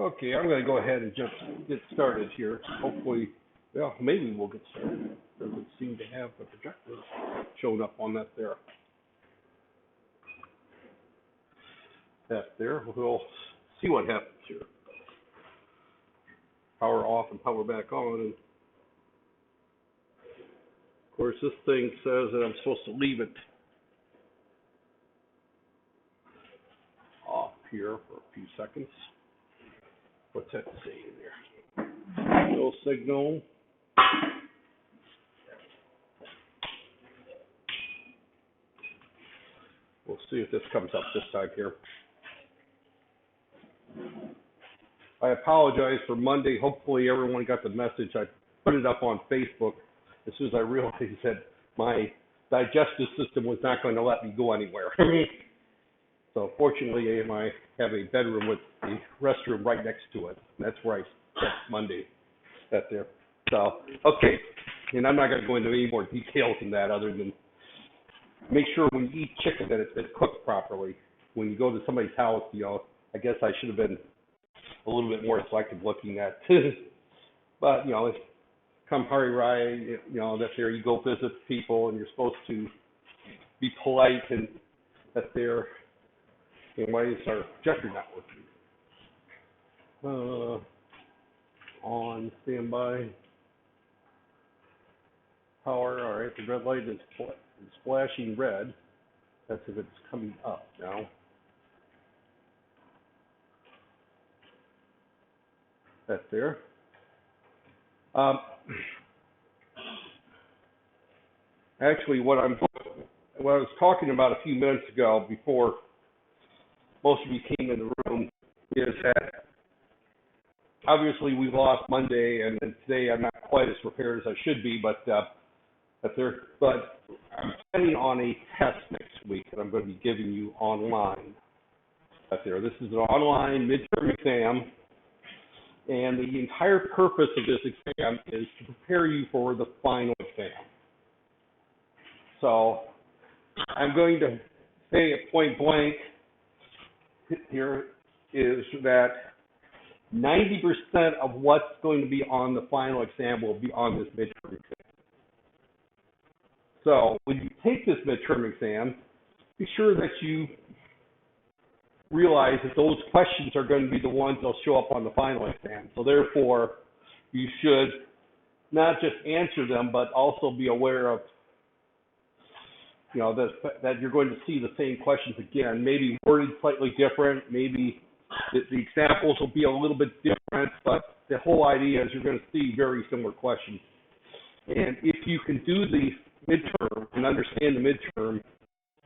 Okay, I'm going to go ahead and just get started here. Hopefully, well, maybe we'll get started. Doesn't seem to have the projector showing up on that there. That there. We'll see what happens here. Power off and power back on. And of course, this thing says that I'm supposed to leave it off here for a few seconds. What's that saying there? No signal. We'll see if this comes up this time here. I apologize for Monday. Hopefully everyone got the message. I put it up on Facebook as soon as I realized that my digestive system was not going to let me go anywhere. So fortunately, I have a bedroom with the restroom right next to it. That's where I spent Monday. That there. So, okay. And I'm not going to go into any more details than that other than make sure when you eat chicken that it's been cooked properly. When you go to somebody's house, I guess I should have been a little bit more selective looking at. But, come Hari Rai, that there you go visit people and you're supposed to be polite and that there. And why is our projector not working? On standby. Power, all right, the red light is flashing red. That's if it's coming up now. That's there. Actually, what I was talking about a few minutes ago before most of you came in the room is that obviously we lost Monday, and then today I'm not quite as prepared as I should be, but I'm planning on a test next week that I'm going to be giving you online. This is an online midterm exam, and the entire purpose of this exam is to prepare you for the final exam. So I'm going to say at point blank here is that 90% of what's going to be on the final exam will be on this midterm exam. So when you take this midterm exam, be sure that you realize that those questions are going to be the ones that will show up on the final exam. So therefore, you should not just answer them, but also be aware of that you're going to see the same questions again, maybe worded slightly different, maybe the examples will be a little bit different, but the whole idea is you're going to see very similar questions. And if you can do the midterm and understand the midterm,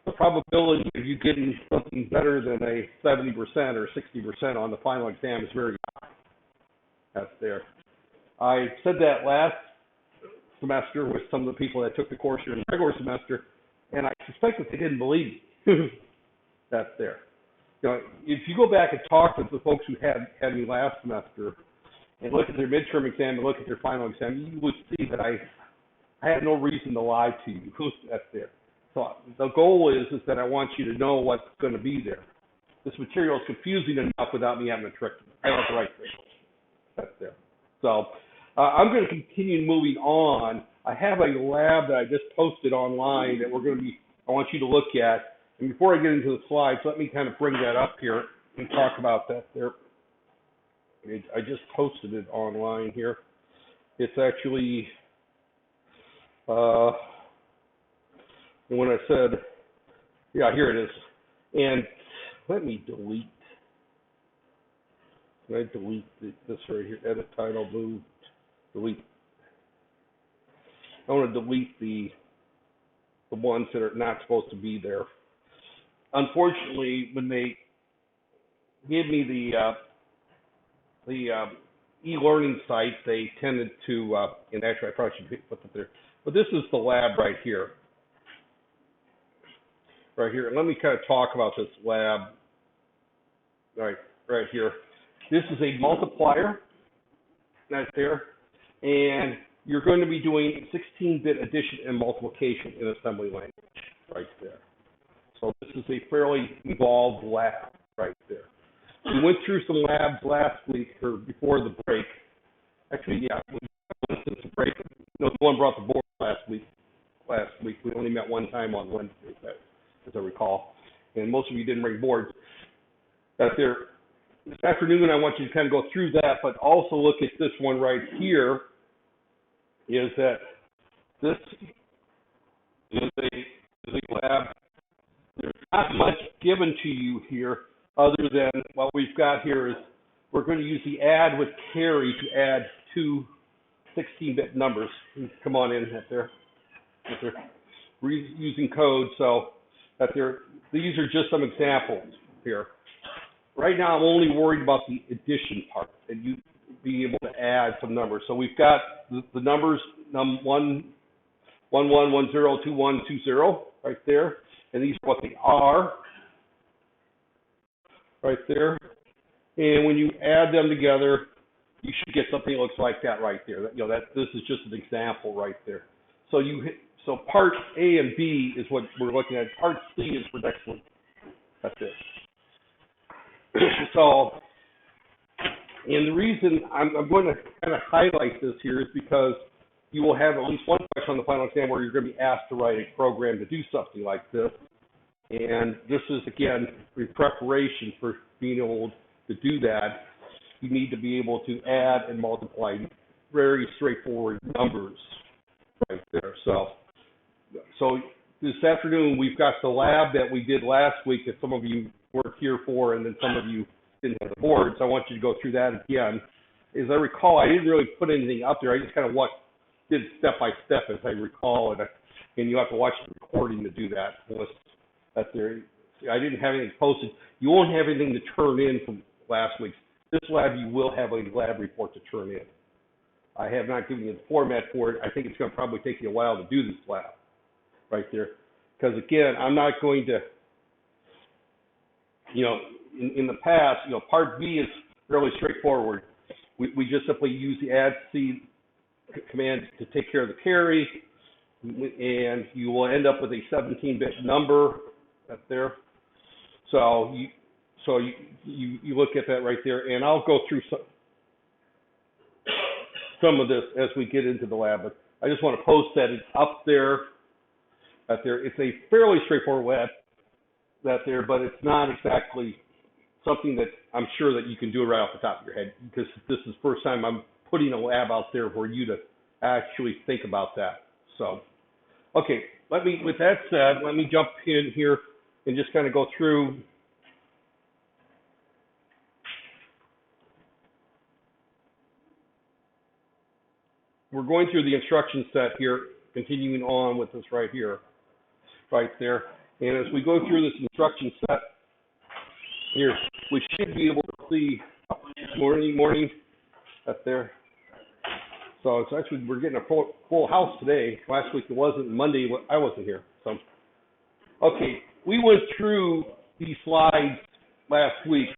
the probability of you getting something better than a 70% or 60% on the final exam is very high. That's there. I said that last semester with some of the people that took the course during the regular semester, and I suspect that they didn't believe me. That's there. If you go back and talk with the folks who had me last semester and look at their midterm exam and look at their final exam, you would see that I had no reason to lie to you. That's there. So the goal is that I want you to know what's going to be there. This material is confusing enough without me having to trick you. I don't write things. That's there. So I'm going to continue moving on. I have a lab that I just posted online that I want you to look at. And before I get into the slides, let me kind of bring that up here and talk about that there. I just posted it online here. It's actually, when I said, yeah, here it is. And let me delete. Can I delete this right here? Edit title, move, delete. I want to delete the ones that are not supposed to be there. Unfortunately, when they gave me the e-learning site, they tended to, and actually I probably should put that there, but this is the lab right here. Right here. Let me kind of talk about this lab right here. This is a multiplier right there, and you're going to be doing 16-bit addition and multiplication in assembly language right there. So this is a fairly involved lab right there. We went through some labs last week or before the break. Actually, yeah, we went since the break. No one brought the board last week. We only met one time on Wednesday, as I recall, and most of you didn't bring boards. This afternoon, I want you to kind of go through that, but also look at this one right here. Is that this is a lab? There's not much given to you here, other than what we've got here is we're going to use the add with carry to add two 16-bit numbers. Come on in there. We're using code, so these are just some examples here. Right now, I'm only worried about the addition part and you being able to add some numbers. So we've got the numbers 1, 1, 1, 1, 0, 2, 1, 2, 0 right there, and these are what they are right there. And when you add them together, you should get something that looks like that right there. This is just an example right there. So part A and B is what we're looking at. Part C is for next one. That's it. So, and the reason I'm going to kind of highlight this here is because you will have at least one question on the final exam where you're going to be asked to write a program to do something like this. And this is, again, in preparation for being able to do that. You need to be able to add and multiply very straightforward numbers right there. So this afternoon, we've got the lab that we did last week that some of you weren't here for, and then some of you didn't have the boards. I want you to go through that again. As I recall, I didn't really put anything up there. I just kind of did step by step as I recall, and you have to watch the recording to do that. I didn't have anything posted. You won't have anything to turn in from last week's. This lab, you will have a lab report to turn in. I have not given you the format for it. I think it's going to probably take you a while to do this lab right there. Because, again, I'm not going to, in the past, part B is fairly straightforward. We just simply use the add C command to take care of the carry, and you will end up with a 17-bit number up there. So you look at that right there, and I'll go through some of this as we get into the lab. But I just want to post that it's up there. It's a fairly straightforward lab but it's not exactly something that I'm sure that you can do right off the top of your head, because this is the first time I'm putting a lab out there for you to actually think about that. So, okay, with that said, let me jump in here and just kind of go through. We're going through the instruction set here, continuing on with this right here, right there. And as we go through this instruction set here, we should be able to see morning up there. So it's actually, we're getting a full house today. Last week it wasn't. Monday I wasn't here. So, okay, we went through these slides last week.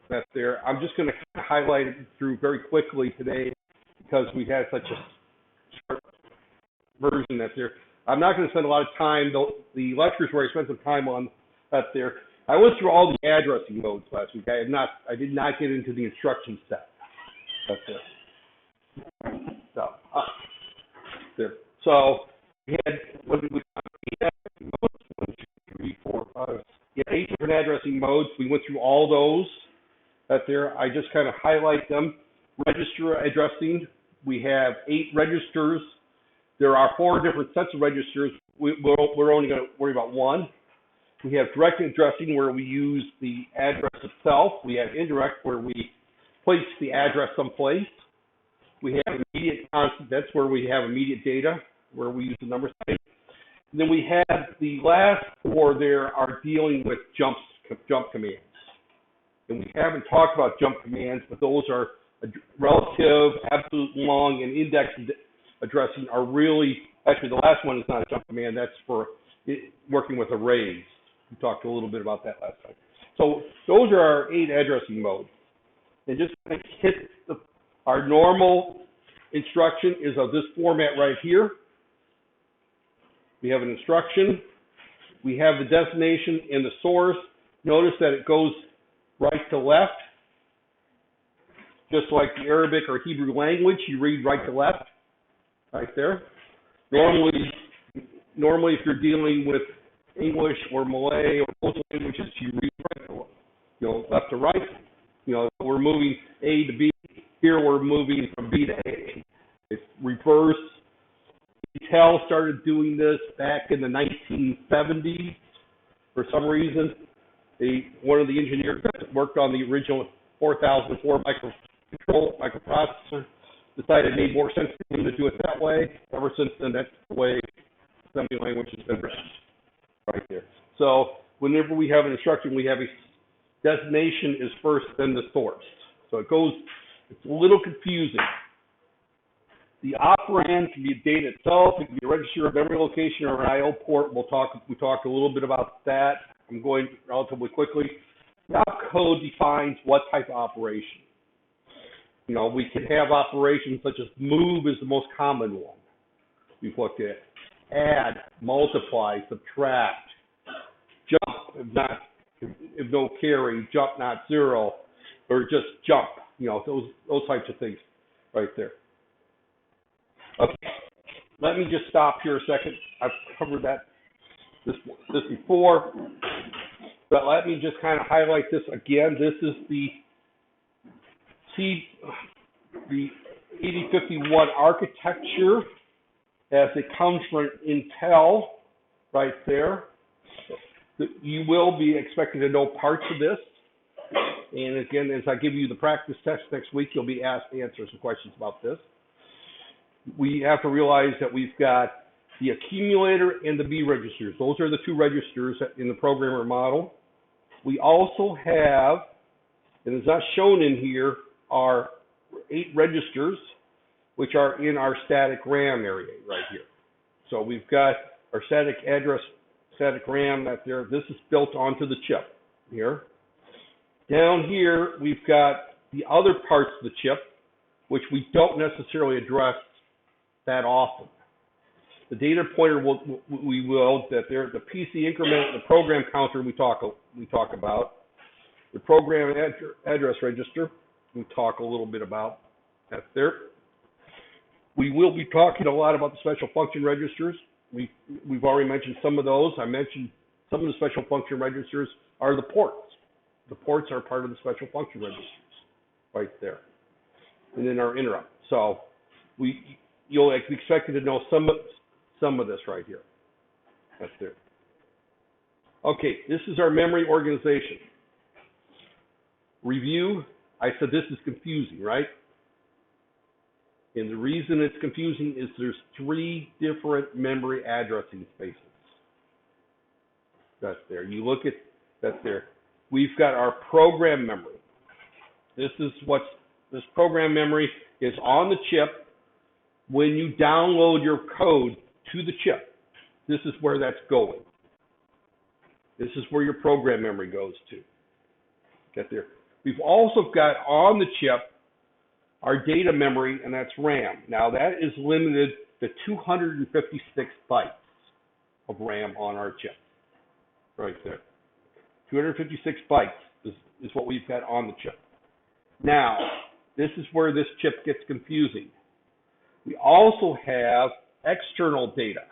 That's there. I'm just going to highlight it through very quickly today because we had such a short version that's there. I'm not going to spend a lot of time. The lectures where I spent some time on that there. I went through all the addressing modes last week. I did not get into the instruction set. That's it. So, there. So we had what did we have? 1, 2, 3, 4, 5. Yeah, 8 different addressing modes. We went through all those. That there. I just kind of highlight them. Register addressing. We have 8 registers. There are 4 different sets of registers. We're only going to worry about one. We have direct addressing where we use the address itself. We have indirect where we place the address someplace. We have immediate constant. That's where we have immediate data, where we use the number sign. And then we have the last 4 there are dealing with jump commands. And we haven't talked about jump commands, but those are relative, absolute long, and index addressing are really, actually the last one is not a jump command, that's for working with arrays. We talked a little bit about that last time. So those are our 8 addressing modes. And just kind of hit our normal instruction is of this format right here. We have an instruction. We have the destination and the source. Notice that it goes right to left. just like the Arabic or Hebrew language, you read right to left, right there. Normally, if you're dealing with English or Malay or those languages, you read right to, left to right. We're moving A to B. Here we're moving from B to A. It's reverse. Intel started doing this back in the 1970s. For some reason, one of the engineers that worked on the original 4004 microprocessor decided it made more sense for him to do it that way. Ever since then, that's the way assembly language has been written, right there. So whenever we have an instruction, we have a destination is first, then the source. So it's a little confusing. The operand can be a data itself, it can be a register, a memory location, or an I/O port. We talked a little bit about that. I'm going relatively quickly. Now code defines what type of operation. We can have operations such as move is the most common one. We've looked at add, multiply, subtract, jump if no carry, jump not zero, or just jump. Those types of things right there. Okay, let me just stop here a second. I've covered this before, but let me just kind of highlight this again. This is the 8051 architecture as it comes from Intel, right there. You will be expected to know parts of this. And again, as I give you the practice test next week, you'll be asked to answer some questions about this. We have to realize that we've got the accumulator and the B registers. Those are the two registers in the programmer model. We also have, and it's not shown in here, are 8 registers, which are in our static RAM area right here. So we've got our static address, static RAM that's there. This is built onto the chip here. Down here, we've got the other parts of the chip, which we don't necessarily address that often. The data pointer the PC increment, the program counter we talk about, the program address register we talk a little bit about. That's there. We will be talking a lot about the special function registers. We've already mentioned some of those. I mentioned some of the special function registers are the ports. The ports are part of the special function registers right there. And then our interrupt. So you'll be expected to know some of this right here. That's there. Okay, this is our memory organization. Review, I said this is confusing, right? And the reason it's confusing is there's 3 different memory addressing spaces. That's there. You look at, that's there. We've got our program memory. This program memory is on the chip. When you download your code to the chip, this is where that's going. This is where your program memory goes to. Get there. We've also got on the chip our data memory, and that's RAM. Now that is limited to 256 bytes of RAM on our chip. Right there. 256 bytes is what we've got on the chip. Now, this is where this chip gets confusing. We also have external data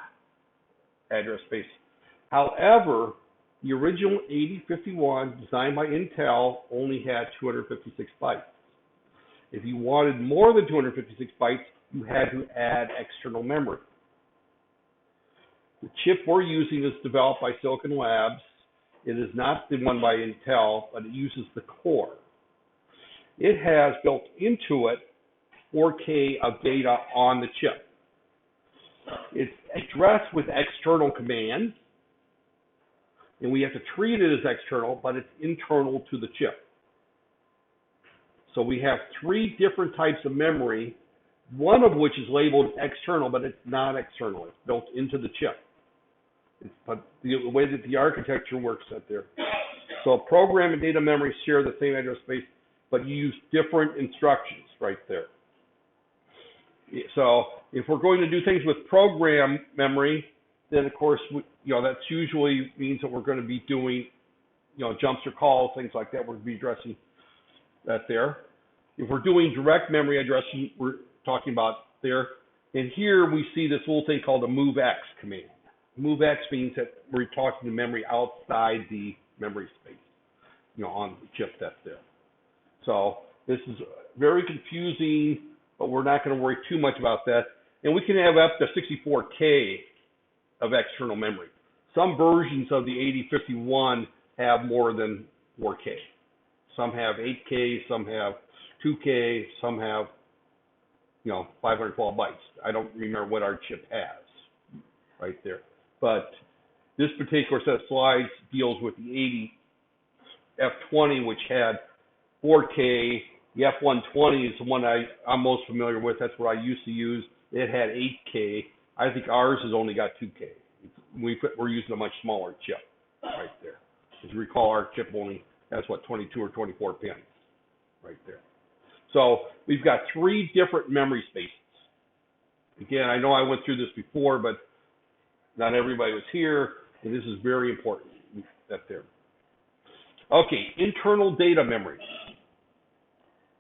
address space. However, the original 8051 designed by Intel only had 256 bytes. If you wanted more than 256 bytes, you had to add external memory. The chip we're using is developed by Silicon Labs. It is not the one by Intel, but it uses the core. It has built into it 4K of data on the chip. It's addressed with external commands, and we have to treat it as external, but it's internal to the chip. So we have 3 different types of memory, one of which is labeled external, but it's not external. It's built into the chip. But the way that the architecture works out there. So program and data memory share the same address space, but you use different instructions right there. So if we're going to do things with program memory, then of course, that usually means that we're going to be doing, jumps or calls, things like that. We're going to be addressing that there. If we're doing direct memory addressing, we're talking about there. And here we see this little thing called a MoveX command. MoveX means that we're talking to memory outside the memory space, on the chip that's there. So this is very confusing, but we're not going to worry too much about that. And we can have up to 64K of external memory. Some versions of the 8051 have more than 4K. Some have 8K, some have 2K, some have 512 bytes. I don't remember what our chip has right there. But this particular set of slides deals with the 80F20, which had 4K. The F120 is the one I'm most familiar with. That's what I used to use. It had 8K. I think ours has only got 2K. We're using a much smaller chip right there. As you recall, our chip only has, 22 or 24 pins right there. So we've got 3 different memory spaces. Again, I know I went through this before, but not everybody was here, and this is very important. That there. Okay, internal data memory.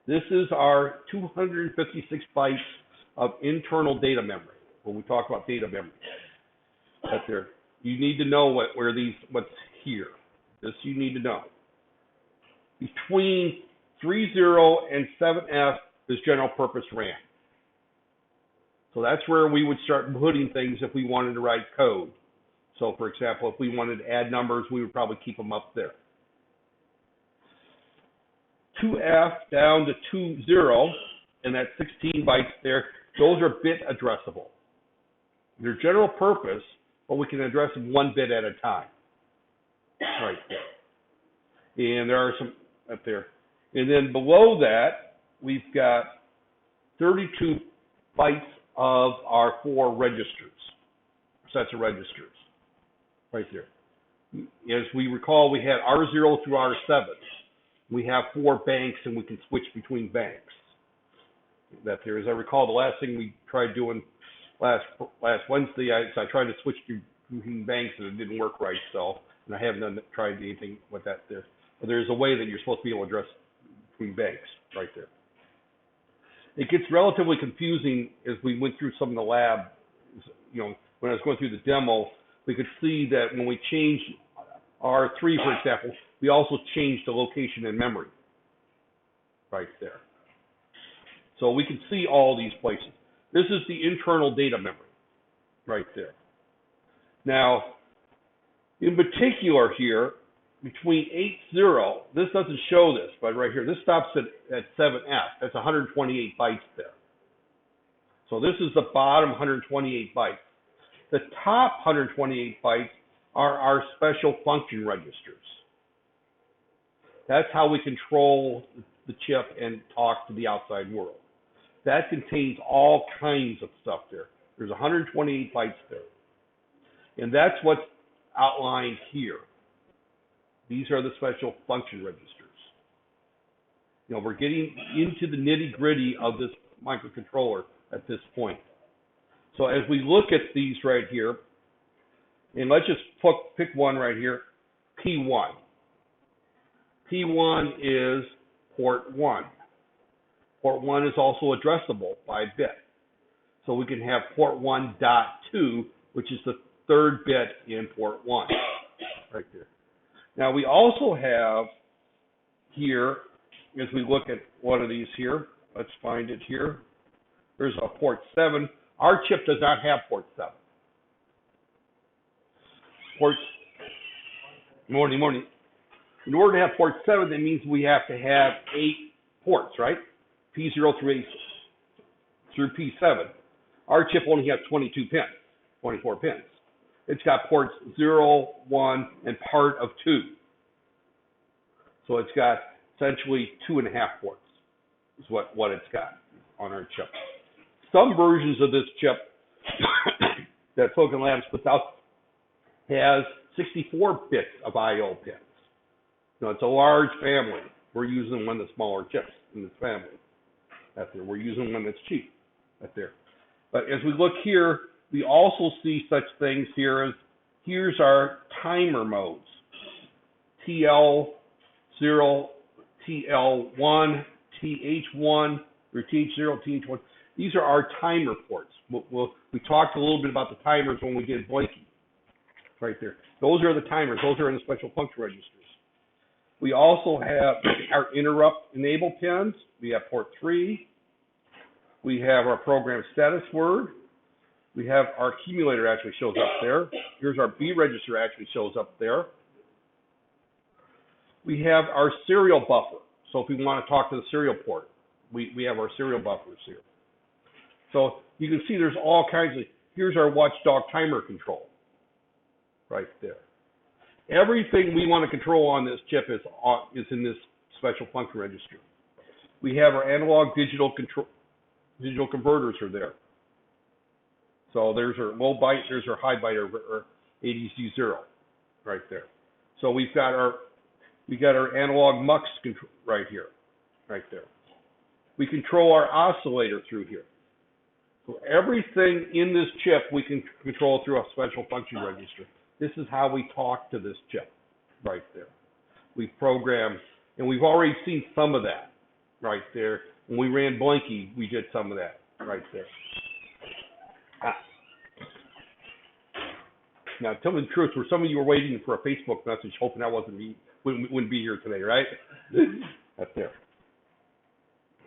This is our 256 bytes of internal data memory. When we talk about data memory, that there, you need to know what's here. This you need to know. Between 30 and 7F is general purpose RAM. So that's where we would start putting things if we wanted to write code. So for example, if we wanted to add numbers, we would probably keep them up there. 2F down to 20, and that 16 bytes there, those are bit addressable. They're general purpose, but we can address them 1 bit at a time. Right there. And there are some up there. And then below that, we've got 32 bytes of our 4 registers, sets of registers, right there. As we recall, we had R0 through R7. We have 4 banks, and we can switch between banks. That there, as I recall, the last thing we tried doing last Wednesday, I tried to switch between banks, and it didn't work right. So, and I haven't tried anything with that there. But there's a way that you're supposed to be able to address between banks, right there. It gets relatively confusing as we went through some of the lab. When I was going through the demo, we could see that when we changed R3, for example, we also changed the location in memory, right there. So we can see all these places. This is the internal data memory, right there. Now, in particular here, between 80, this doesn't show this, but right here, this stops at 7F. That's 128 bytes there. So this is the bottom 128 bytes. The top 128 bytes are our special function registers. That's how we control the chip and talk to the outside world. That contains all kinds of stuff there. There's 128 bytes there. And that's what's outlined here. These are the special function registers. We're getting into the nitty-gritty of this microcontroller at this point. So as we look at these right here, and let's just pick one right here, P1. P1 is port 1. Port 1 is also addressable by bit. So we can have port 1.2, which is the 3rd bit in port 1, right there. Now we also have here, as we look at one of these here, let's find it here. There's a port 7. Our chip does not have port 7. Morning. In order to have port 7, that means we have to have 8 ports, right? P0 through P7. Our chip only has 22 pins, 24 pins. It's got ports 0, 1, and part of 2. So it's got essentially 2.5 ports is what it's got on our chip. Some versions of this chip that Silicon Labs puts out has 64 bits of I/O pins. It's a large family. We're using one of the smaller chips in this family. We're using one that's cheap. But as we look here, we also see such things here as, here's our timer modes. TL0, TL1, TH1 or TH0, TH1. These are our timer ports. We talked a little bit about the timers when we did blanking, right there. Those are the timers. Those are in the special function registers. We also have our interrupt enable pins. We have port 3. We have our program status word. We have our accumulator actually shows up there. Here's our B register actually shows up there. We have our serial buffer. So if we want to talk to the serial port, we have our serial buffers here. So you can see there's all kinds of, here's our watchdog timer control right there. Everything we want to control on this chip is in this special function register. We have our analog digital converters are there. So there's our low byte, there's our high byte or ADC0 right there. So we got our analog mux control right here, right there. We control our oscillator through here. So everything in this chip we can control through a special function register. This is how we talk to this chip right there. We program, and we've already seen some of that right there. When we ran Blanky, we did some of that right there. Now, tell me the truth. For some of you were waiting for a Facebook message, hoping that wouldn't be here today, right? That's there.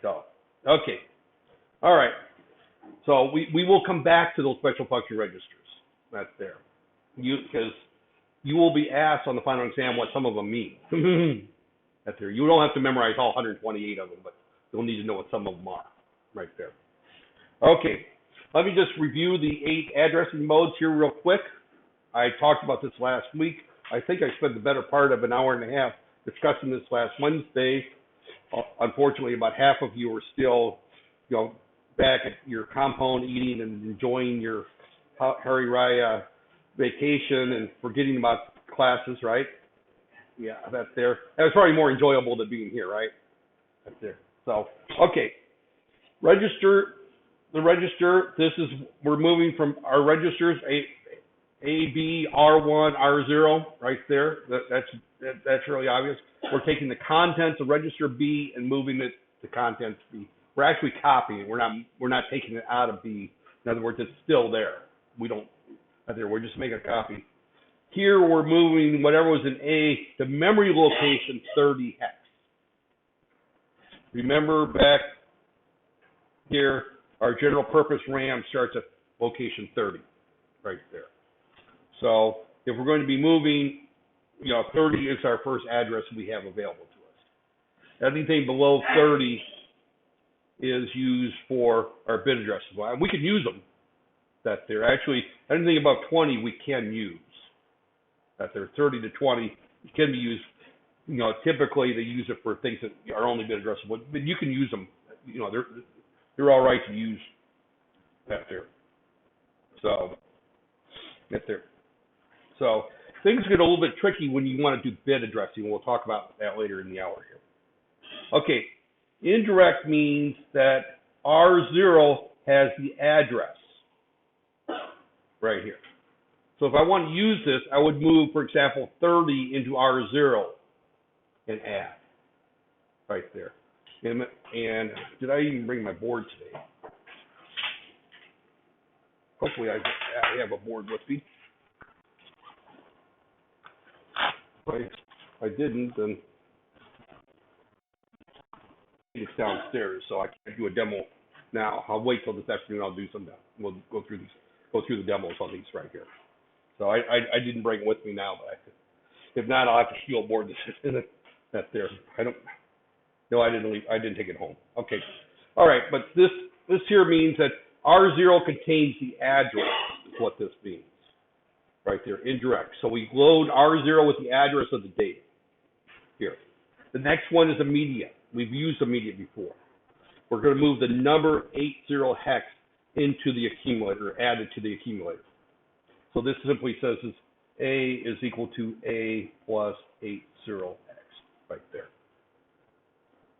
So, okay. All right. So we will come back to those special function registers. That's there. Because you will be asked on the final exam what some of them mean. That's there. You don't have to memorize all 128 of them, but you'll need to know what some of them are. Right there. Okay. Let me just review the 8 addressing modes here real quick. I talked about this last week. I think I spent the better part of an hour and a half discussing this last Wednesday. Unfortunately, about half of you are still, back at your compound eating and enjoying your Hari Raya vacation and forgetting about classes, right? Yeah, that's there. That was probably more enjoyable than being here, right? That's there. So, okay. The register, we're moving from our registers, A, B, R1, R0, right there. That's really obvious. We're taking the contents of register B and moving it to contents B. We're actually copying it. We're not taking it out of B. In other words, it's still there. We're just making a copy. Here we're moving whatever was in A to memory location 30 hex. Remember back here, our general purpose RAM starts at location 30, right there. So if we're going to be moving, 30 is our first address we have available to us. Anything below 30 is used for our bit addresses. Well, we can use them. That there. Actually, anything above 20 we can use. That there, 30 to 20 can be used. Typically they use it for things that are only bit addressable, but you can use them. They're all right to use. That there. So that there. So things get a little bit tricky when you want to do bit addressing. We'll talk about that later in the hour here. Okay, indirect means that R0 has the address right here. So if I want to use this, I would move, for example, 30 into R0 and add right there. And did I even bring my board today? Hopefully I have a board with me. If I didn't, then it's downstairs, so I can't do a demo now. I'll wait till this afternoon. I'll do some. We'll go through the demos on these right here. So I didn't bring it with me now, but if not, I'll have to steal a board that's there. No, I didn't take it home. Okay, all right, but this here means that R0 contains the address. Is what this means. Right there, indirect. So we load R0 with the address of the data here. The next one is immediate. We've used immediate before. We're going to move the number 80 hex into the accumulator, added to the accumulator. So this simply says is A is equal to A plus 80 hex, right there.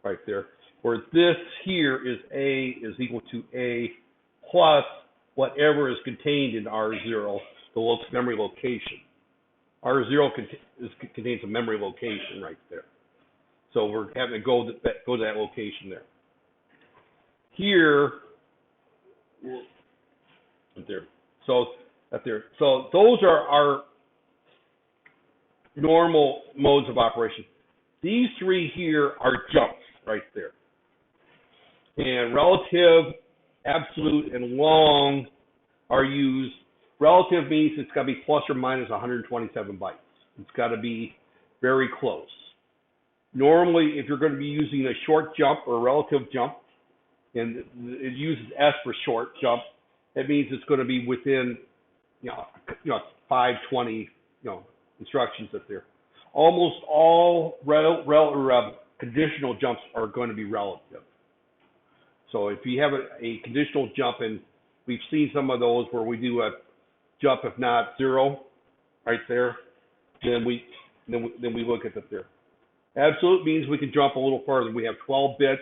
Right there. Where this here is A is equal to A plus whatever is contained in R0, the memory location. R0 contains a memory location right there. So we're having to go to that location there. Here, up there. So up there. So those are our normal modes of operation. These three here are jumps right there. And relative, absolute, and long are used. Relative means it's got to be plus or minus 127 bytes. It's got to be very close. Normally, if you're going to be using a short jump or a relative jump, and it uses S for short jump, that means it's going to be within, 520, instructions up there. Almost all conditional jumps are going to be relative. So if you have a conditional jump, and we've seen some of those where we do a jump if not 0, right there, then we look at it there. Absolute means we can jump a little further. We have 12-bit.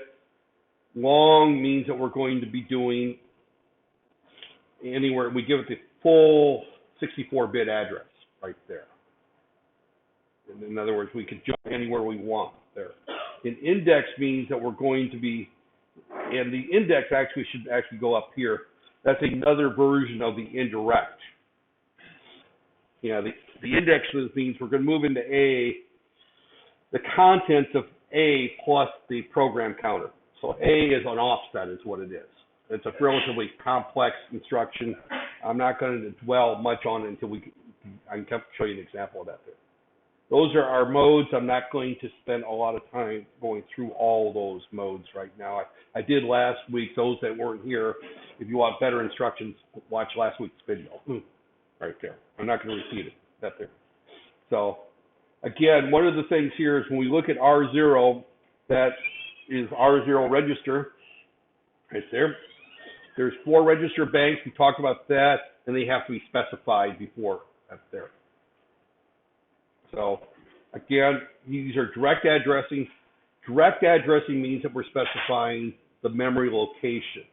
Long means that we're going to be doing anywhere. We give it the full 64-bit address right there. In other words, we could jump anywhere we want there. An index means that we're going to be, and the index actually should go up here. That's another version of the indirect. The index means we're going to move into A, the contents of A plus the program counter. So A is an offset is what it is. It's a relatively complex instruction. I'm not going to dwell much on it until I can show you an example of that there. Those are our modes. I'm not going to spend a lot of time going through all those modes right now. I did last week. Those that weren't here, if you want better instructions, watch last week's video. Right there. I'm not going to repeat it. That there. So, again, one of the things here is when we look at R0, that is R0 register right there. There's 4 register banks. We talked about that, and they have to be specified before that's there. So, again, these are direct addressing. Direct addressing means that we're specifying the memory location.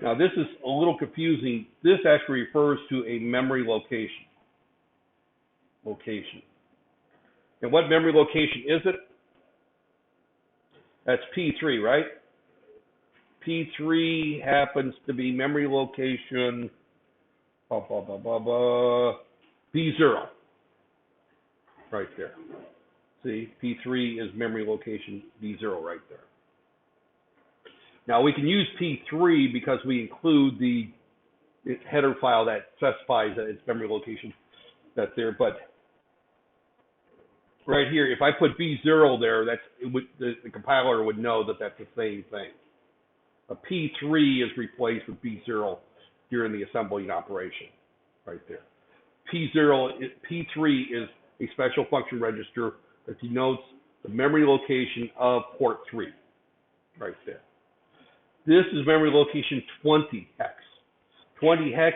Now, this is a little confusing. This actually refers to a memory location. And what memory location is it? That's P3, right? P3 happens to be memory location B0. Right there. See, P3 is memory location B0 right there. Now, we can use P3 because we include the header file that specifies that it's memory location that's there. But right here, if I put B0 there, the compiler would know that that's the same thing. A P3 is replaced with B0 during the assembling operation right there. P3 is a special function register that denotes the memory location of port 3 right there. This is memory location 20 hex. 20 hex,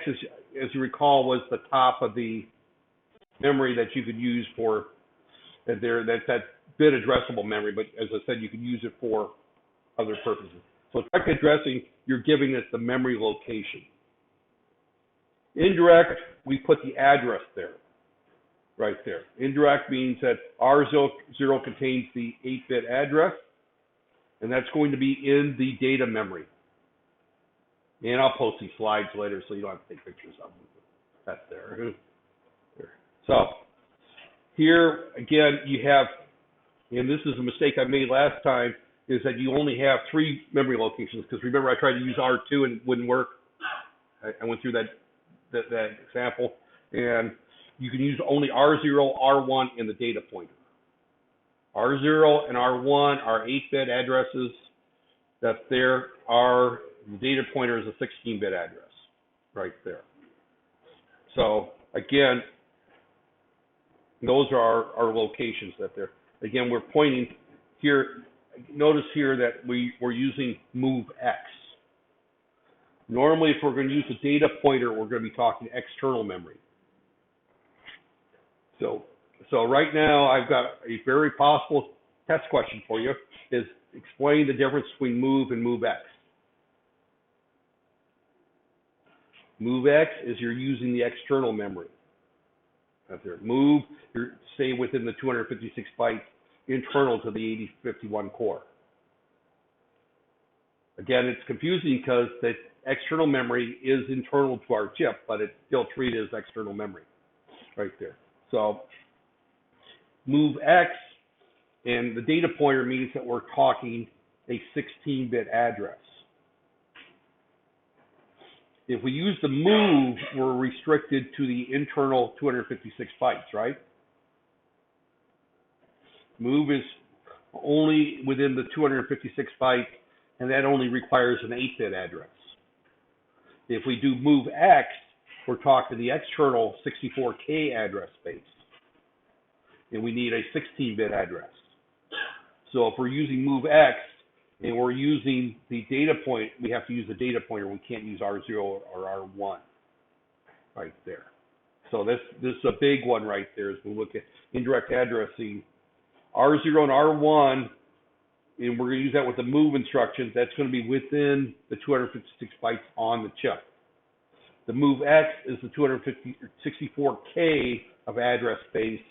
as you recall, was the top of the memory that you could use for that's that bit addressable memory, but as I said, you could use it for other purposes. So direct addressing, you're giving it the memory location. Indirect, we put the address there, right there. Indirect means that R0 contains the 8-bit address, and that's going to be in the data memory. And I'll post these slides later so you don't have to take pictures of them. That's there. So here, again, you have, and this is a mistake I made last time, is that you only have 3 memory locations, because remember I tried to use R2 and it wouldn't work. I went through that example, and you can use only R0, R1, and the data pointer. R0 and R1 are 8-bit addresses. That's there. The data pointer is a 16-bit address right there. So again, those are our locations that there. Again, we're pointing here. Notice here that we're using MOVX. Normally, if we're going to use a data pointer, we're going to be talking external memory. So right now, I've got a very possible test question for you, is explain the difference between MOV and MOVX. MOVX is you're using the external memory. That's there. MOV, you're stay within the 256 bytes internal to the 8051 core. Again, it's confusing because the external memory is internal to our chip, but it's still treated as external memory right there. So move X, and the data pointer means that we're talking a 16-bit address. If we use the move, we're restricted to the internal 256 bytes, right? Move is only within the 256 bytes, and that only requires an 8-bit address. If we do move X, we're talking the external 64K address space, and we need a 16-bit address. So if we're using move X and we're using the data point, we have to use the data pointer. We can't use R0 or R1 right there. So this is a big one right there as we look at indirect addressing. R0 and R1, and we're going to use that with the move instructions. That's going to be within the 256 bytes on the chip. The move X is the 264K of address space,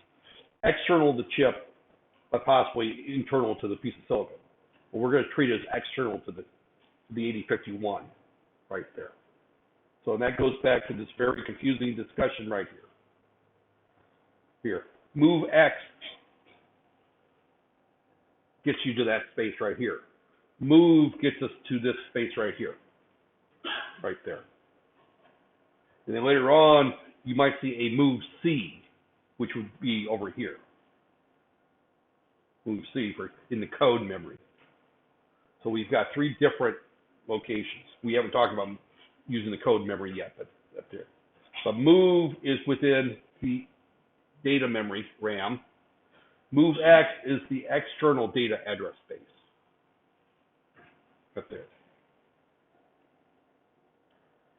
external to the chip, but possibly internal to the piece of silicon. But we're going to treat it as external to the 8051 right there. So that goes back to this very confusing discussion right here. Move X gets you to that space right here. Move gets us to this space right here, right there. And then later on, you might see a move C, which would be over here. Move C for in the code memory. So we've got 3 different locations. We haven't talked about using the code memory yet, but that's there. But move is within the data memory, RAM. Move X is the external data address space. Right there.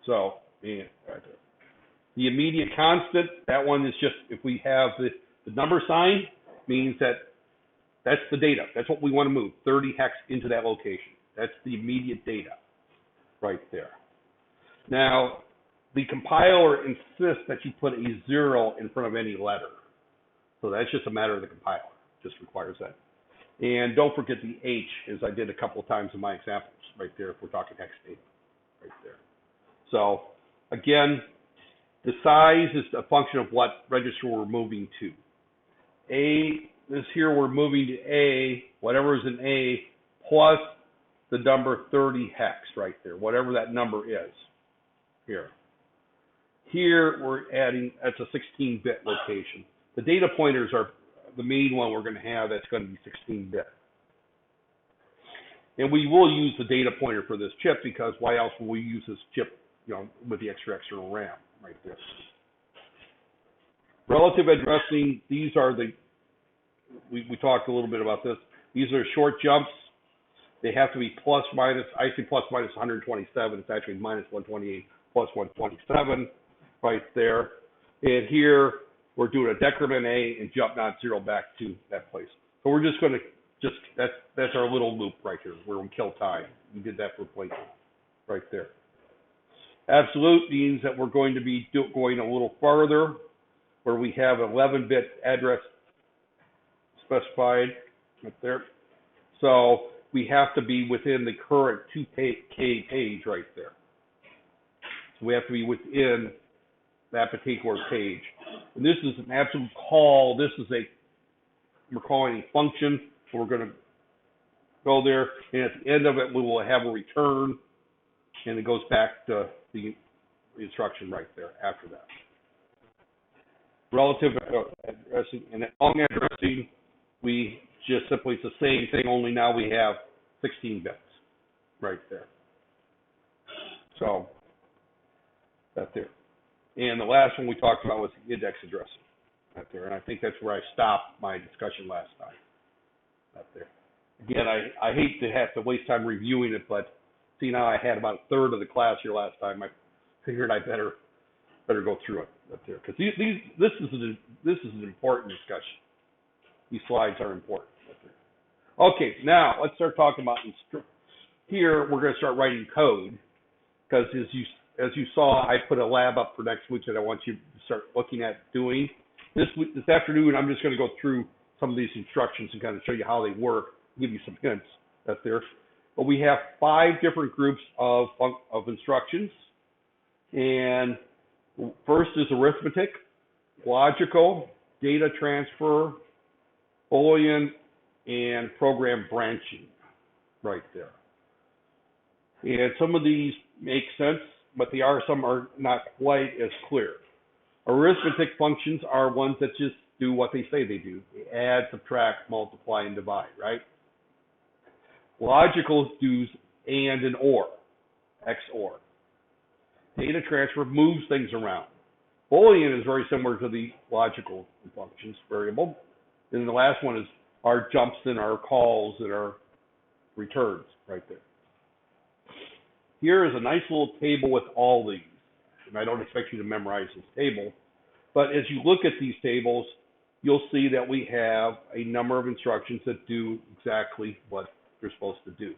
So, right there. The immediate constant, that one is just, if we have the number sign, means that that's the data. That's what we want to move, 30 hex into that location. That's the immediate data right there. Now, the compiler insists that you put a 0 in front of any letter. So that's just a matter of the compiler. Just requires that. And don't forget the H, as I did a couple of times in my examples right there, if we're talking hex data right there. So, again, the size is a function of what register we're moving to. This here we're moving to A, whatever is in A, plus the number 30 hex right there, whatever that number is here. Here we're adding, that's a 16-bit location. The data pointers are the main one we're going to have, that's going to be 16-bit. And we will use the data pointer for this chip because why else will we use this chip, with the extra external RAM right there. Relative addressing, these are we talked a little bit about this. These are short jumps. They have to be plus minus, I say plus minus 127. It's actually minus 128 plus 127 right there. And here we're doing a decrement A and jump not 0 back to that place. So we're just going to that's our little loop right here where we kill time. We did that for blinking right there. Absolute means that we're going to be going a little farther where we have an 11-bit address specified right there. So we have to be within the current 2K page right there. So we have to be within that particular page. And this is an absolute call. This is we're calling a function. So we're going to go there, and at the end of it, we will have a return, and it goes back to the instruction right there after that. Relative addressing and long addressing, we just simply, it's the same thing, only now we have 16 bits right there. So that's there. And the last one we talked about was the index addressing right there, and I think that's where I stopped my discussion last time. Right there. Again, I hate to have to waste time reviewing it, but see now I had about a third of the class here last time. I figured I better go through it right there because this is an important discussion. These slides are important. Right there. Okay, now let's start talking about here. We're going to start writing code because as you saw, I put a lab up for next week that I want you to start looking at doing. This afternoon, I'm just going to go through some of these instructions and kind of show you how they work, give you some hints that's there. But we have 5 different groups of instructions. And first is arithmetic, logical, data transfer, Boolean, and program branching right there. And some of these make sense, but some are not quite as clear. Arithmetic functions are ones that just do what they say they do. They add, subtract, multiply, and divide, right? Logical does and or, XOR. Data transfer moves things around. Boolean is very similar to the logical functions variable. And the last one is our jumps and our calls and our returns right there. Here is a nice little table with all these. And I don't expect you to memorize this table. But as you look at these tables, you'll see that we have a number of instructions that do exactly what they're supposed to do.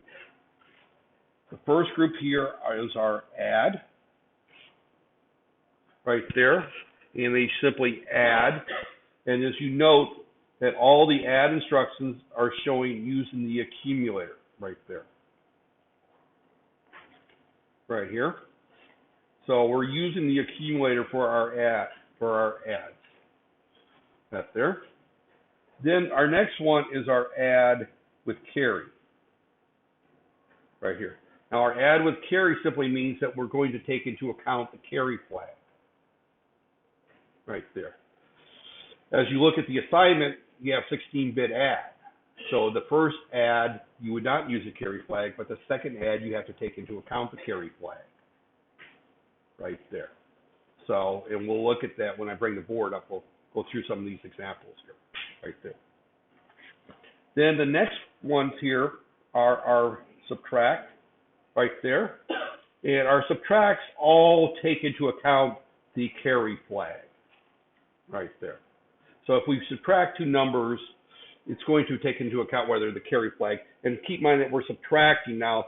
The first group here is our add, right there. And they simply add. And as you note, that all the add instructions are showing using the accumulator right there. Right here. So we're using the accumulator for our adds. That there. Then our next one is our add with carry. Right here. Now our add with carry simply means that we're going to take into account the carry flag. Right there. As you look at the assignment, you have 16-bit add. So the first add, you would not use a carry flag, but the second add, you have to take into account the carry flag. Right there. So, and we'll look at that when I bring the board up. We'll go through some of these examples here. Right there. Then the next ones here are our subtract. Right there. And our subtracts all take into account the carry flag. Right there. So if we subtract 2 numbers, it's going to take into account whether the carry flag, and keep in mind that we're subtracting now.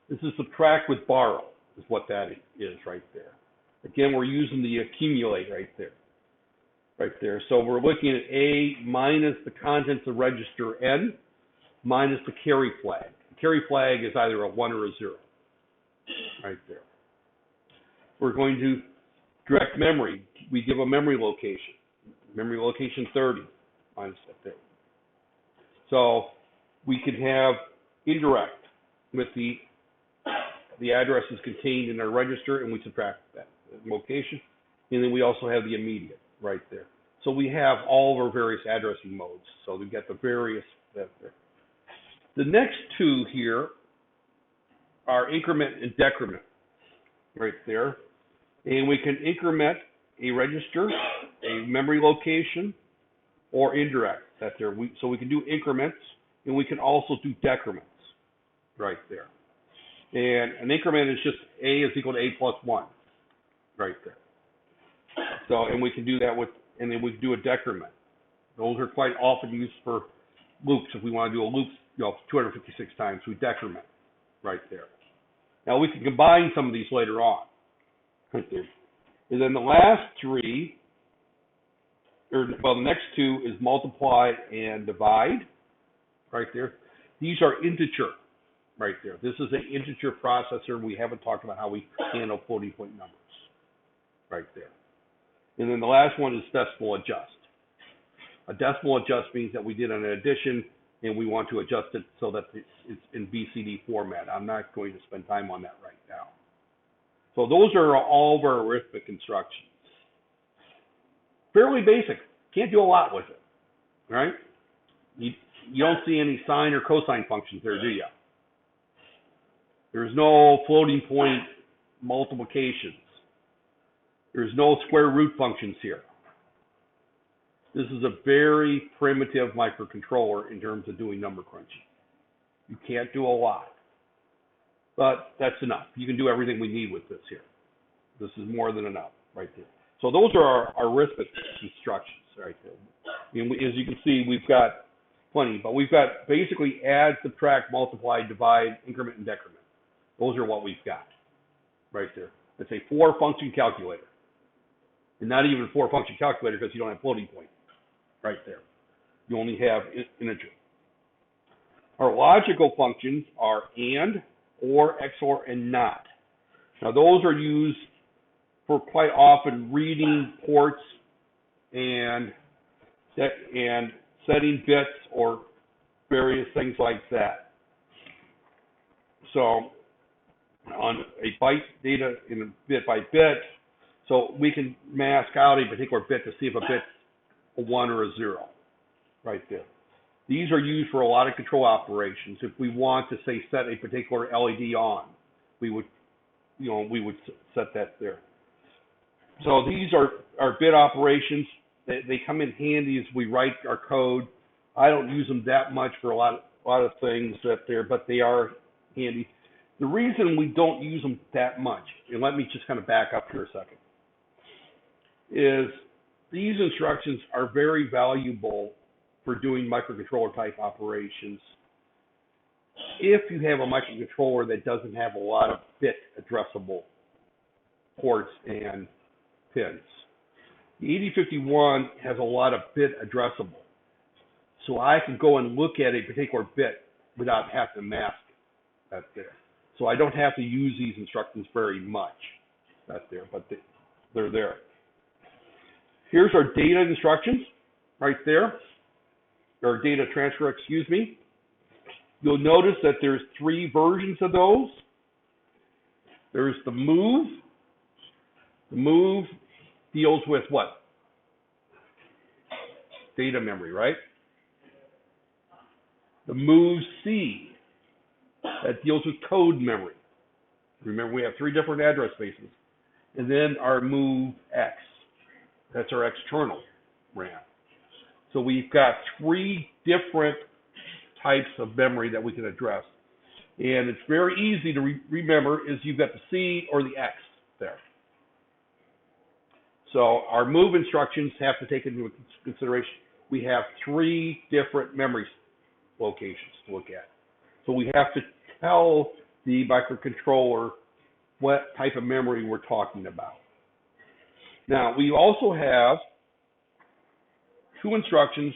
This is subtract with borrow, is what that is right there. Again, we're using the accumulate right there. Right there. So we're looking at A minus the contents of register N minus the carry flag. The carry flag is either a 1 or a 0. Right there. We're going to direct memory. We give a memory location. Memory location 30 minus that there. So we can have indirect with the addresses contained in our register, and we subtract that location. And then we also have the immediate right there. So we have all of our various addressing modes. So we've got the various that there. The next 2 here are increment and decrement right there. And we can increment a register, a memory location, or indirect. That's there. So we can do increments, and we can also do decrements right there. And an increment is just A is equal to A plus 1 right there. So, and we can do that and then we can do a decrement. Those are quite often used for loops. If we want to do a loop, 256 times, we decrement right there. Now we can combine some of these later on. Right there. And then the last 3, the next 2 is multiply and divide, right there. These are integer, right there. This is an integer processor. We haven't talked about how we handle floating point numbers, right there. And then the last one is decimal adjust. A decimal adjust means that we did an addition and we want to adjust it so that it's in BCD format. I'm not going to spend time on that right now. So those are all of our arithmetic instructions. Fairly basic. Can't do a lot with it, right? You don't see any sine or cosine functions there, do you? There's no floating point multiplications. There's no square root functions here. This is a very primitive microcontroller in terms of doing number crunching. You can't do a lot, but that's enough. You can do everything we need with this here. This is more than enough right there. So those are our arithmetic instructions right there. And as you can see, we've got plenty, but we've got basically add, subtract, multiply, divide, increment, and decrement. Those are what we've got right there. It's a 4-function calculator. And not even a 4-function calculator because you don't have floating point right there. You only have integer. Our logical functions are AND, OR, XOR, and NOT. Now those are used for quite often reading ports and setting bits or various things like that. So on a byte data in a bit by bit, so we can mask out a particular bit to see if a bit's a 1 or a 0 right there. These are used for a lot of control operations. If we want to say set a particular LED on, we would set that there. So these are bit operations. They come in handy as we write our code. I don't use them that much for a lot of things but they are handy. The reason we don't use them that much, and let me just kind of back up here a second, is these instructions are very valuable for doing microcontroller type operations if you have a microcontroller that doesn't have a lot of bit addressable ports and pins. The 8051 has a lot of bit addressable. So I can go and look at a particular bit without having to mask it. That's there. So I don't have to use these instructions very much. That's there, but they're there. Here's our data instructions right there, or data transfer, excuse me. You'll notice that there's 3 versions of those. There's the move. The move deals with what? Data memory, right? The move C, that deals with code memory. Remember, we have 3 different address spaces. And then our move X, that's our external RAM. So we've got 3 different types of memory that we can address. And it's very easy to remember is you've got the C or the X there. So our move instructions have to take into consideration we have 3 different memory locations to look at. So we have to tell the microcontroller what type of memory we're talking about. Now, we also have 2 instructions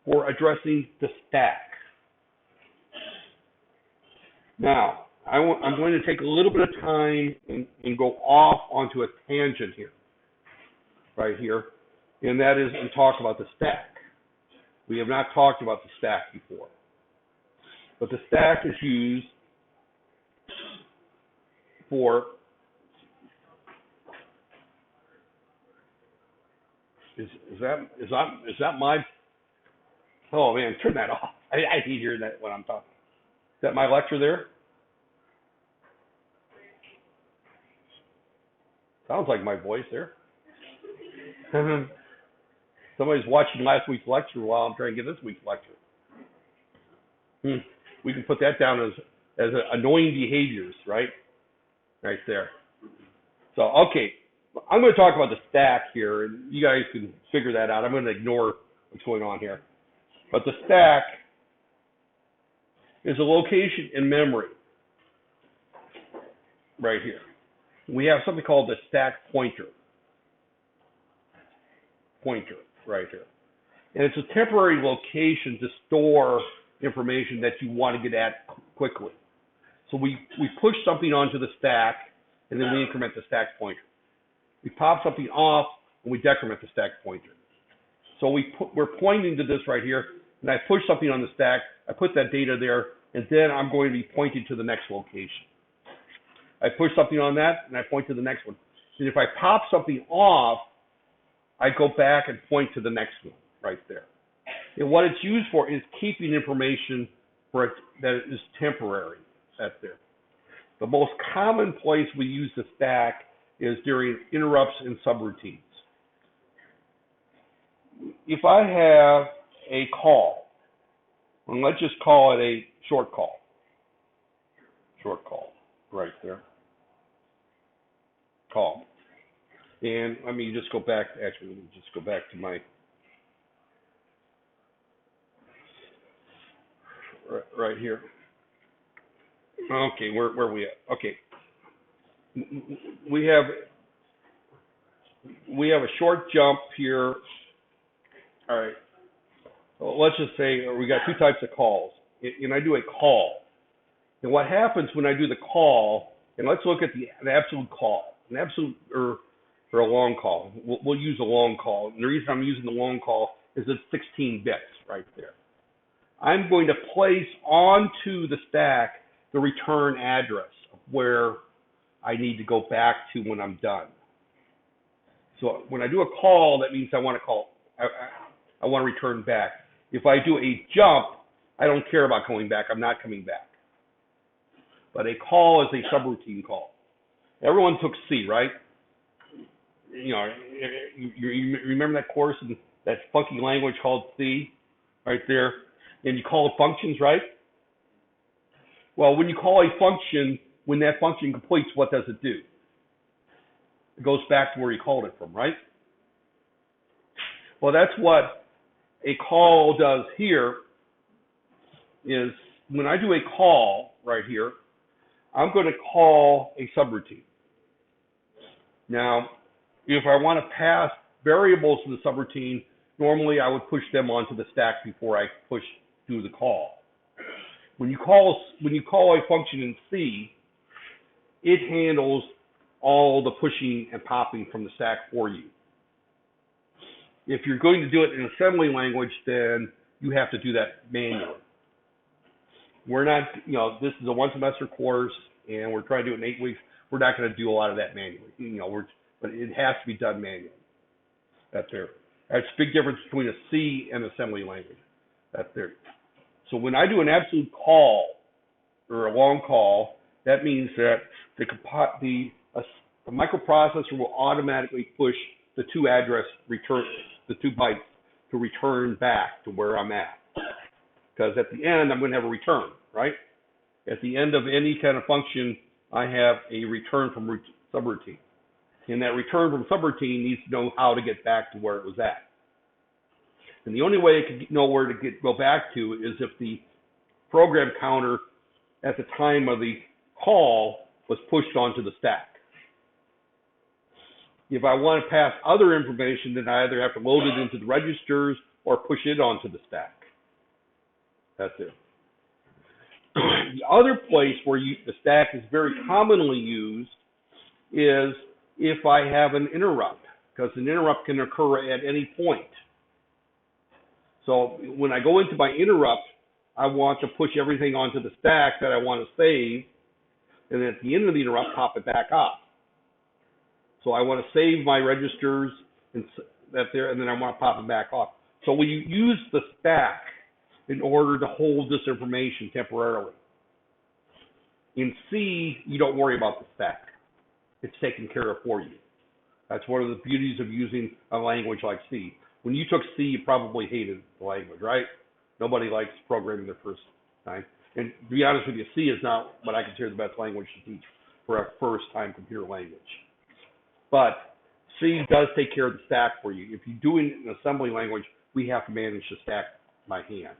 for addressing the stack. Now, I'm going to take a little bit of time and go off onto a tangent here, right here, and that is and talk about the stack. We have not talked about the stack before, but the stack is used for is that my? Oh man, turn that off. I hate hearing that when I'm talking. Is that my lecture there? Sounds like my voice there. Somebody's watching last week's lecture while I'm trying to get this week's lecture. We can put that down as annoying behaviors, right? Right there. So, okay, I'm going to talk about the stack here, and you guys can figure that out. I'm going to ignore what's going on here. But the stack is a location in memory right here. We have something called the stack pointer right here. And it's a temporary location to store information that you want to get at quickly. So we push something onto the stack, and then we increment the stack pointer. We pop something off, and we decrement the stack pointer. So we're pointing to this right here, and I push something on the stack, I put that data there, and then I'm going to be pointing to the next location. I push something on that, and I point to the next one. And if I pop something off, I go back and point to the next one right there. And what it's used for is keeping information that is temporary. That's there. The most common place we use the stack is during interrupts and subroutines. If I have a call, and let's just call it a short call right there, call. And let me just go back, to my, right here. Okay, where are we at? Okay. We have a short jump here. All right. Well, let's just say we got two types of calls, and I do a call. And what happens when I do the call, and let's look at the absolute call, an absolute or a long call. We'll use a long call. And the reason I'm using the long call is it's 16 bits right there. I'm going to place onto the stack the return address of where I need to go back to when I'm done. So when I do a call, that means I want to call. I want to return back. If I do a jump, I don't care about coming back. I'm not coming back. But a call is a subroutine call. Everyone took C, right? You know, you remember that course in that funky language called C, right there, and you call it functions, right? Well, when you call a function, when that function completes, what does it do? It goes back to where you called it from, right? Well, that's what a call does here. Is when I do a call right here, I'm going to call a subroutine. Now, if I want to pass variables to the subroutine, normally I would push them onto the stack before I do the call. When you call a function in C, it handles all the pushing and popping from the stack for you. If you're going to do it in assembly language, then you have to do that manually. We're not, this is a one semester course and we're trying to do it in 8 weeks. We're not going to do a lot of that manually, but it has to be done manually. That's there. That's a big difference between a C and assembly language. That's there. So when I do an absolute call or a long call, that means that the microprocessor will automatically push the two bytes to return back to where I'm at. Because at the end, I'm going to have a return, right? At the end of any kind of function, I have a return from subroutine. And that return from subroutine needs to know how to get back to where it was at. And the only way it can know where to go back to is if the program counter at the time of the call was pushed onto the stack. If I want to pass other information, then I either have to load it into the registers or push it onto the stack. That's it. The other place where the stack is very commonly used is if I have an interrupt, because an interrupt can occur at any point. So when I go into my interrupt, I want to push everything onto the stack that I want to save, and then at the end of the interrupt, pop it back up. So I want to save my registers and then I want to pop it back off. So when you use the stack in order to hold this information temporarily, in C, you don't worry about the stack. It's taken care of for you. That's one of the beauties of using a language like C. When you took C, you probably hated the language, right? Nobody likes programming their first time. And to be honest with you, C is not what I consider the best language to teach for a first-time computer language. But C does take care of the stack for you. If you're doing an assembly language, we have to manage the stack by hand.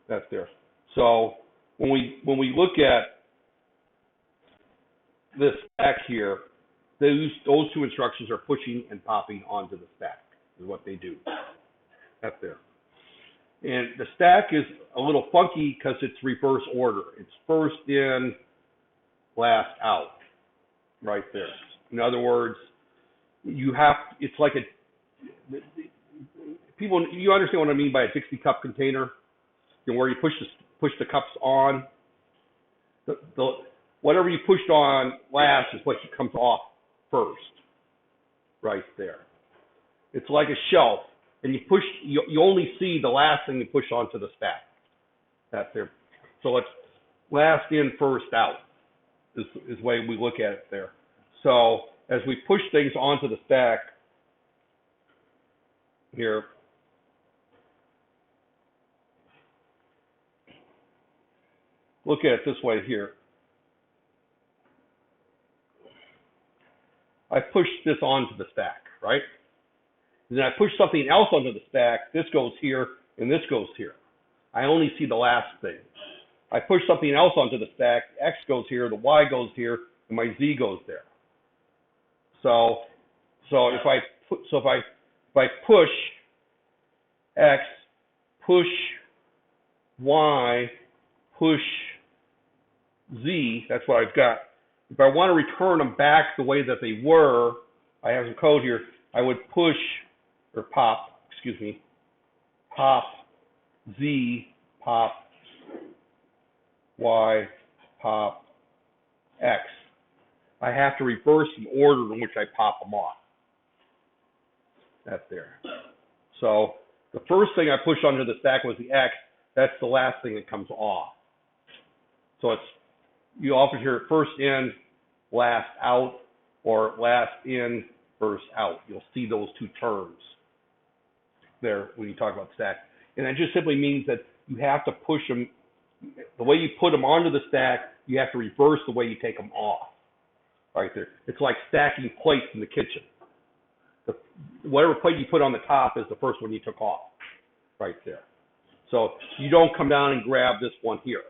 That's there. So when we look at this stack here, those two instructions are pushing and popping onto the stack is what they do. That's there. And the stack is a little funky because it's reverse order. It's first in, last out, right there. In other words, it's like you understand what I mean by a Dixie cup container, where you push the cups on. Whatever you pushed on last is what comes off first, right there. It's like a shelf, and you only see the last thing you push onto the stack. That's there. So it's last in, first out is the way we look at it there. So as we push things onto the stack here, look at it this way here. I push this onto the stack, right? And then I push something else onto the stack. This goes here, and this goes here. I only see the last thing. I push something else onto the stack. X goes here, the Y goes here, and my Z goes there. So if I push X, push Y, push Z, that's what I've got. If I want to return them back the way that they were, I have some code here, I would push, or pop, excuse me, pop Z, pop Y, pop X. I have to reverse the order in which I pop them off. That's there. So the first thing I pushed onto the stack was the X. That's the last thing that comes off. So it's, you often hear it first in, last out, or last in, first out. You'll see those two terms there when you talk about stack. And that just simply means that you have to push them, the way you put them onto the stack, you have to reverse the way you take them off. Right there. It's like stacking plates in the kitchen. Whatever plate you put on the top is the first one you took off. Right there. So you don't come down and grab this one here.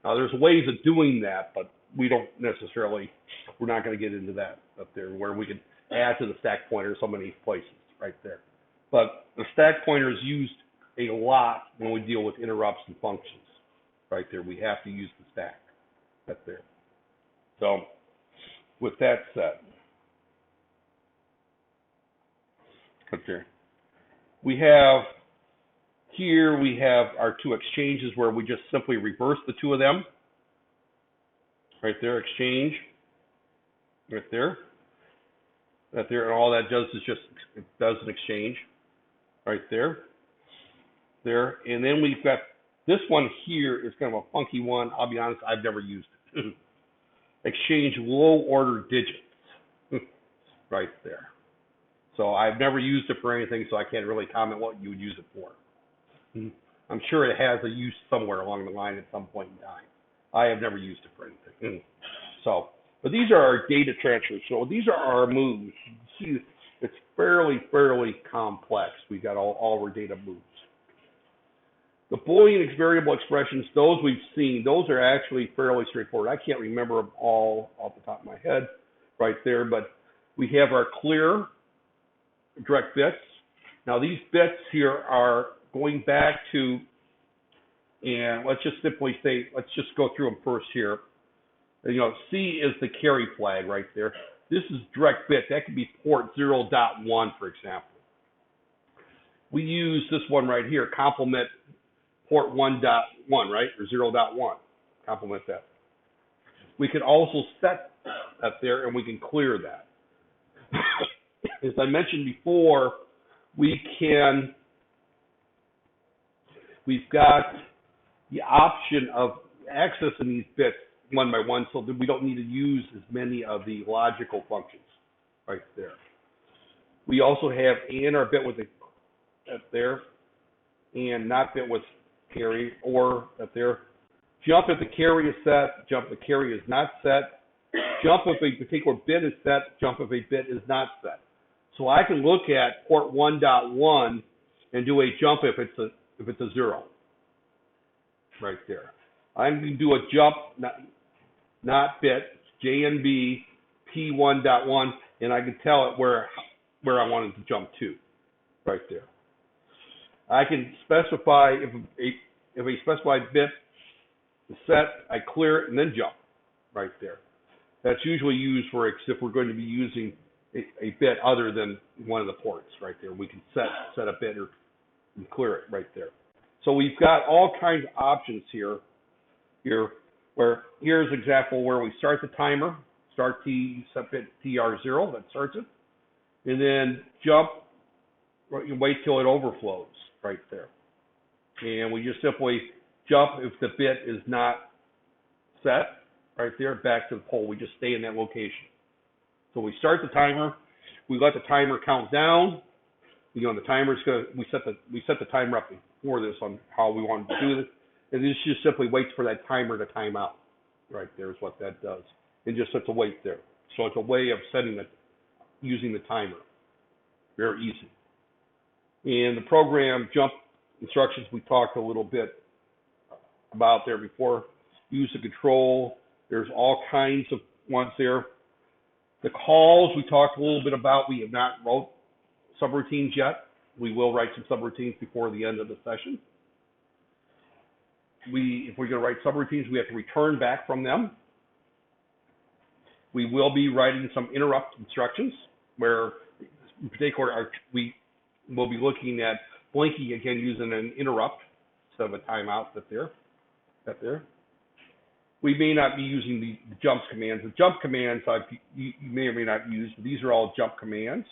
Now there's ways of doing that, but we don't necessarily, we're not going to get into that up there, where we can add to the stack pointer so many places right there. But the stack pointer is used a lot when we deal with interrupts and functions. Right there. We have to use the stack up there. So with that said, up there, we have our two exchanges where we just simply reverse the two of them. Right there, exchange. Right there. Right there, and all that does is just, it does an exchange. Right there. There, and then we've got this one here is kind of a funky one. I'll be honest, I've never used it. Exchange low order digits. Right there. So I've never used it for anything, so I can't really comment what you would use it for. I'm sure it has a use somewhere along the line at some point in time. I have never used it for anything. So, but these are our data transfers. So these are our moves. You see, it's fairly complex. We've got all our data moves. The Boolean variable expressions, those we've seen, those are actually fairly straightforward. I can't remember them all off the top of my head right there, but we have our clear direct bits. Now these bits here are going back to, and let's just simply say, let's just go through them first here. You know, C is the carry flag right there. This is direct bit. That could be port 0.1, for example. We use this one right here, complement port 1.1, right, or 0.1. Complement that. We can also set that there, and we can clear that. As I mentioned before, we've got the option of accessing these bits one by one, so that we don't need to use as many of the logical functions right there. We also have and our bit with the up there, and not bit with carry, or up there. Jump if the carry is set, jump if the carry is not set. Jump if a particular bit is set, jump if a bit is not set. So I can look at port 1.1 and do a jump if it's a 0. Right there. I'm going to do a jump, not bit, JNB P1.1, and I can tell it where I want it to jump to. Right there. I can specify if a specified bit is set, I clear it and then jump. Right there. That's usually used for if we're going to be using a bit other than one of the ports. Right there. We can set a bit and clear it right there. So we've got all kinds of options here. Where here's an example where we start the timer, start T set bit TR0, that starts it, and then jump, wait till it overflows right there. And we just simply jump if the bit is not set right there back to the pole. We just stay in that location. So we start the timer, we let the timer count down. You know, the timer's we set the timer up before this on how we want to do this. And this just simply waits for that timer to time out. Right there is what that does. It just sets a wait there. So it's a way of using the timer. Very easy. And the program jump instructions we talked a little bit about there before. Use the control. There's all kinds of ones there. The calls we talked a little bit about. We have not wrote subroutines yet. We will write some subroutines before the end of the session. If we're going to write subroutines, we have to return back from them. We will be writing some interrupt instructions where, in particular, we will be looking at blinking again using an interrupt instead of a timeout. That there. We may not be using the jump commands. The jump commands you may or may not use. But these are all jump commands.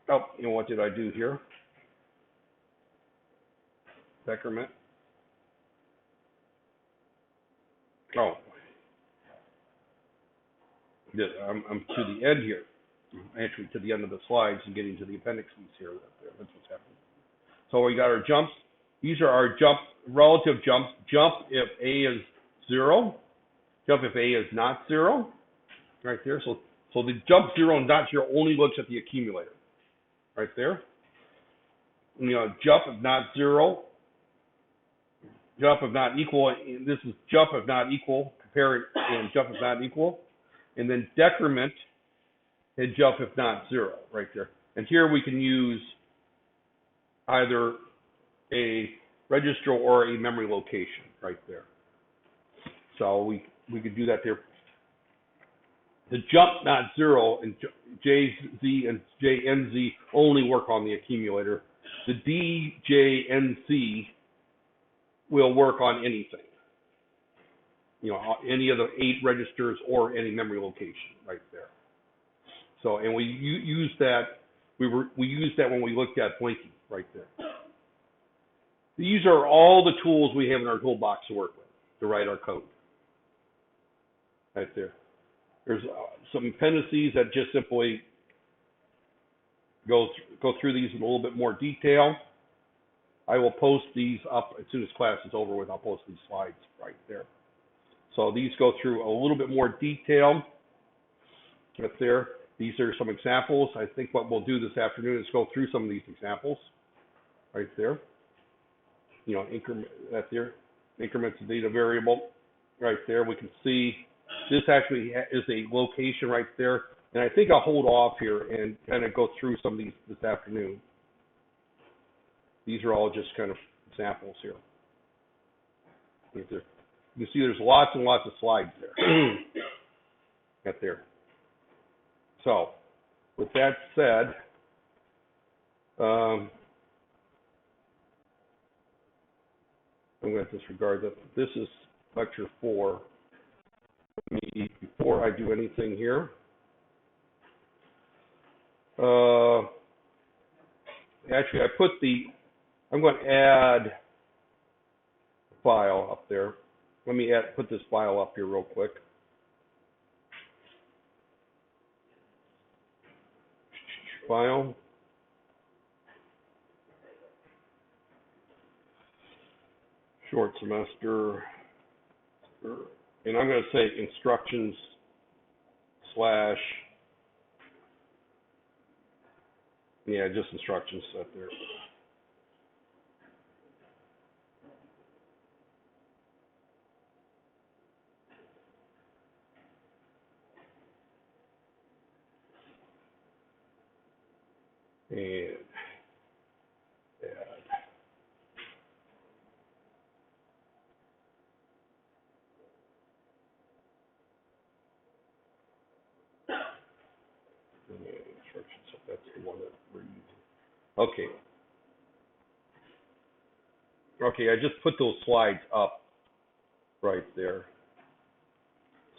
Oh, what did I do here? Decrement. Oh, I'm to the end here. Actually, to the end of the slides and getting to the appendices here. That's what's happening. So we got our jumps. These are our relative jumps. Jump if A is 0. Jump if A is not 0. Right there. So the jump 0 and not 0 only looks at the accumulator. Right there. Jump if not 0. Jump if not equal. This is jump if not equal. Compare it and jump if not equal. And then decrement and jump if not 0. Right there. And here we can use either a register or a memory location right there. So we could do that there. The jump not 0 and JZ and JNZ only work on the accumulator. The DJNC will work on anything. Any of the 8 registers or any memory location right there. So, and we use that. We used that when we looked at blinking right there. These are all the tools we have in our toolbox to work with to write our code. Right there. There's some appendices that just simply go through these in a little bit more detail. I will post these up as soon as class is over with. I'll post these slides right there. So these go through a little bit more detail right there. These are some examples. I think what we'll do this afternoon is go through some of these examples right there. Increment that there, increments of data variable right there. We can see this actually is a location right there. And I think I'll hold off here and kind of go through some of these this afternoon. These are all just kind of examples here. Right there. You can see there's lots and lots of slides there. Right there. So, with that said, I'm going to disregard that. This is lecture 4. Before I do anything here, actually, I'm going to add a file up there. Let me put this file up here real quick. File. Short semester. And I'm going to say instructions / just instructions up there. And add. Instructions, so that's the one that we're using. Okay. Okay, I just put those slides up right there.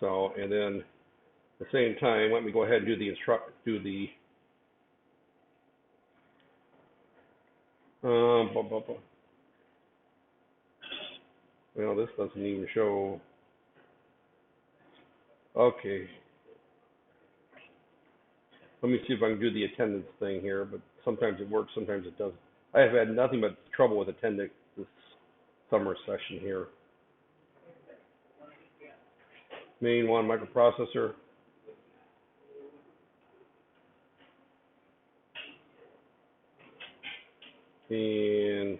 So, and then at the same time, let me go ahead and do the well, this doesn't even show. Okay. Let me see if I can do the attendance thing here, but sometimes it works, sometimes it doesn't. I have had nothing but trouble with attending this summer session here. Main 1 microprocessor. And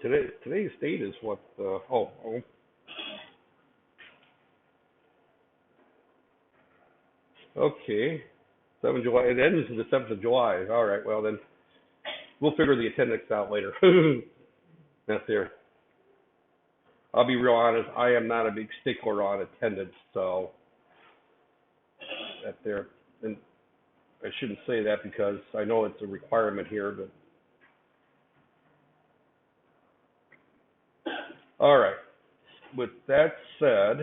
Today's date is what? Okay. 7th July. It ends the 7th of July. All right. Well, then we'll figure the attendance out later. That's there. I'll be real honest. I am not a big stickler on attendance, so that's there. And I shouldn't say that because I know it's a requirement here, but all right. With that said,